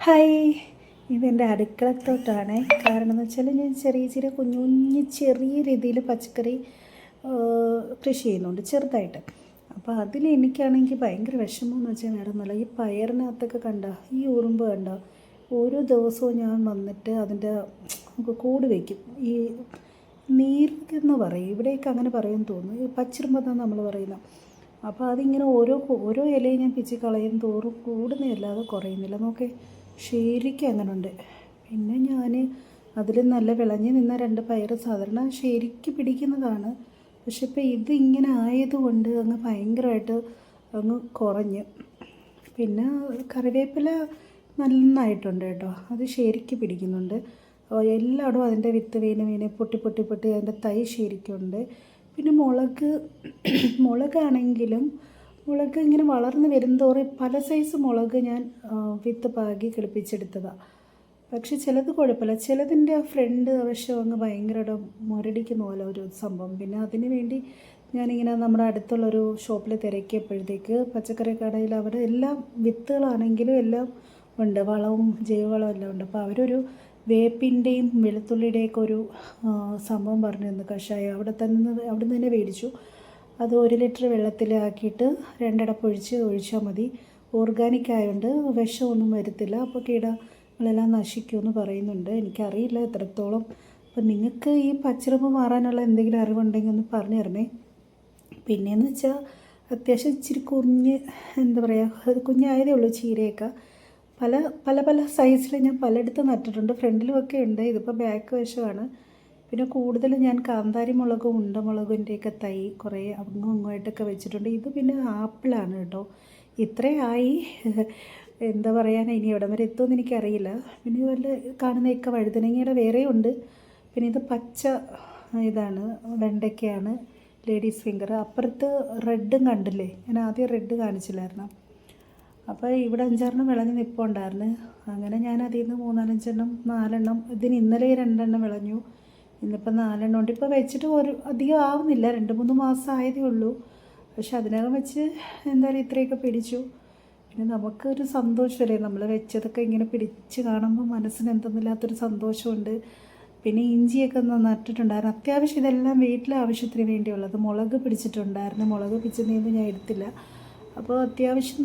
Hi, ഇതെൻ്റെ അടുക്കളത്തോട്ടാണ്. കാരണം എന്ന് വെച്ചാൽ ഞാൻ ചെറിയ കുഞ്ഞു ചെറിയ രീതിയിൽ പച്ചക്കറി കൃഷി ചെയ്യുന്നുണ്ട് ചെറുതായിട്ട്. അപ്പോൾ അതിൽ എനിക്കാണെങ്കിൽ ഭയങ്കര വിഷമമെന്ന് വെച്ചാൽ വേറെ ഒന്നുമില്ല. ഈ പയറിനകത്തൊക്കെ കണ്ട ഈ ഉറുമ്പ് കണ്ട ഓരോ ദിവസവും ഞാൻ വന്നിട്ട് അതിൻ്റെ കൂട് വയ്ക്കും. ഈ നീർക്കെന്ന് പറയും, ഇവിടെയൊക്കെ അങ്ങനെ പറയുമെന്ന് തോന്നുന്നു. ഈ പച്ചിറുമ്പെന്നാണ് നമ്മൾ പറയുന്നത്. അപ്പോൾ അതിങ്ങനെ ഓരോ ഇലയും ഞാൻ പിച്ചി കളയും തോറും കൂടുന്നതല്ലാതെ കുറയുന്നില്ല. നോക്കേ, ശരിക്കും അങ്ങനെ ഉണ്ട്. പിന്നെ ഞാൻ അതിൽ നല്ല വിളഞ്ഞ് നിന്ന 2 പയർ സാധാരണ ശരിക്ക് പിടിക്കുന്നതാണ്. പക്ഷെ ഇപ്പോൾ ഇതിങ്ങനെ ആയതുകൊണ്ട് അങ്ങ് ഭയങ്കരമായിട്ട് അങ്ങ് കുറഞ്ഞ്. പിന്നെ കറിവേപ്പില നന്നായിട്ടുണ്ട് കേട്ടോ, അത് ശരിക്ക് പിടിക്കുന്നുണ്ട്. എല്ലായിടും അതിൻ്റെ വിത്ത് വീണ് പൊട്ടി അതിൻ്റെ തൈ ശരിക്കുണ്ട്. പിന്നെ മുളകാണെങ്കിലും മുളക് ഇങ്ങനെ വളർന്ന് വരുന്തോറും പല സൈസ് മുളക് ഞാൻ വിത്ത് പാകി കിളിപ്പിച്ചെടുത്തതാണ്. പക്ഷെ ചിലത് കുഴപ്പമില്ല, ചിലതിൻ്റെ ഫ്രണ്ട് വശം അങ്ങ് ഭയങ്കരമായിട്ട് മുരടിക്കുന്ന പോലെ ഒരു സംഭവം. പിന്നെ അതിന് വേണ്ടി ഞാനിങ്ങനെ നമ്മുടെ അടുത്തുള്ളൊരു ഷോപ്പിൽ തിരക്കിയപ്പോഴത്തേക്ക് പച്ചക്കറി കടയിൽ അവർ എല്ലാം വിത്തുകളാണെങ്കിലും എല്ലാം ഉണ്ട്, വളവും ജൈവവളവും എല്ലാം ഉണ്ട്. അപ്പോൾ അവരൊരു വേപ്പിൻ്റെയും വെളുത്തുള്ളിയുടെയൊക്കെ ഒരു സംഭവം പറഞ്ഞു തന്നു, കഷായം. അവിടെ നിന്ന് തന്നെ മേടിച്ചു. അത് 1 ലിറ്റർ വെള്ളത്തിലാക്കിയിട്ട് 2 അടപ്പ് ഒഴിച്ചാൽ മതി. ഓർഗാനിക് ആയതുകൊണ്ട് വിഷമൊന്നും വരത്തില്ല. അപ്പോൾ കീടങ്ങളെല്ലാം നശിക്കുമെന്ന് പറയുന്നുണ്ട്. എനിക്കറിയില്ല എത്രത്തോളം. അപ്പോൾ നിങ്ങൾക്ക് ഈ പച്ചിറുമ്പ് മാറാനുള്ള എന്തെങ്കിലും അറിവുണ്ടെങ്കിൽ ഒന്ന് പറഞ്ഞു തരണേ. പിന്നെയെന്ന് വെച്ചാൽ അത്യാവശ്യം ഇച്ചിരി കുഞ്ഞായതേ ഉള്ളൂ ചീരയൊക്കെ. പല സൈസിൽ ഞാൻ പലയിടത്തും നട്ടിട്ടുണ്ട്. ഫ്രണ്ടിലുമൊക്കെ ഉണ്ട്. ഇതിപ്പോൾ ബാക്ക് വശമാണ്. പിന്നെ കൂടുതൽ ഞാൻ കാന്താരി മുളകും ഉണ്ടമുളകിൻ്റെയൊക്കെ തൈ കുറേ അങ്ങുമായിട്ടൊക്കെ വെച്ചിട്ടുണ്ട്. ഇത് പിന്നെ ആപ്പിളാണ് കേട്ടോ. ഇത്രയായി, എന്താ പറയാനാ, ഇനി എവിടം വരെ എത്തുമെന്ന് എനിക്കറിയില്ല. പിന്നെ വല്ല കാണുന്നതൊക്കെ വഴുതനങ്ങയുടെ വേറെയുണ്ട്. പിന്നെ ഇത് പച്ച ഇതാണ്, വെണ്ടയ്ക്കയാണ്, ലേഡീസ് ഫിംഗർ. അപ്പുറത്ത് റെഡും കണ്ടില്ലേ, ഞാൻ ആദ്യം റെഡ് കാണിച്ചില്ലായിരുന്നു. അപ്പോൾ ഇവിടെ 5-6 വിളഞ്ഞ് നിൽപ്പുണ്ടായിരുന്നു. അങ്ങനെ ഞാൻ അതിൽ നിന്ന് 4 ഇതിന് ഇന്നലെ 2 വിളഞ്ഞു, ഇന്നിപ്പോൾ 4 ഉണ്ട്. ഇപ്പോൾ വെച്ചിട്ട് അധികം ആവുന്നില്ല, 2-3 മാസം ആയതേ ഉള്ളൂ. പക്ഷെ അതിനകം വെച്ച് എന്തായാലും ഇത്രയൊക്കെ പിടിച്ചു. പിന്നെ നമുക്കൊരു സന്തോഷമല്ലേ, നമ്മൾ വെച്ചതൊക്കെ ഇങ്ങനെ പിടിച്ച് കാണുമ്പോൾ മനസ്സിന് എന്തെന്നില്ലാത്തൊരു സന്തോഷമുണ്ട്. പിന്നെ ഇഞ്ചിയൊക്കെ നട്ടിട്ടുണ്ടായിരുന്നു. അത്യാവശ്യം ഇതെല്ലാം വീട്ടിലെ ആവശ്യത്തിന് വേണ്ടിയുള്ളത്. മുളക് പിടിച്ചിട്ടുണ്ടായിരുന്നു, മുളക് പിടിച്ചതിന് ഞാൻ എടുത്തില്ല. അപ്പോൾ അത്യാവശ്യം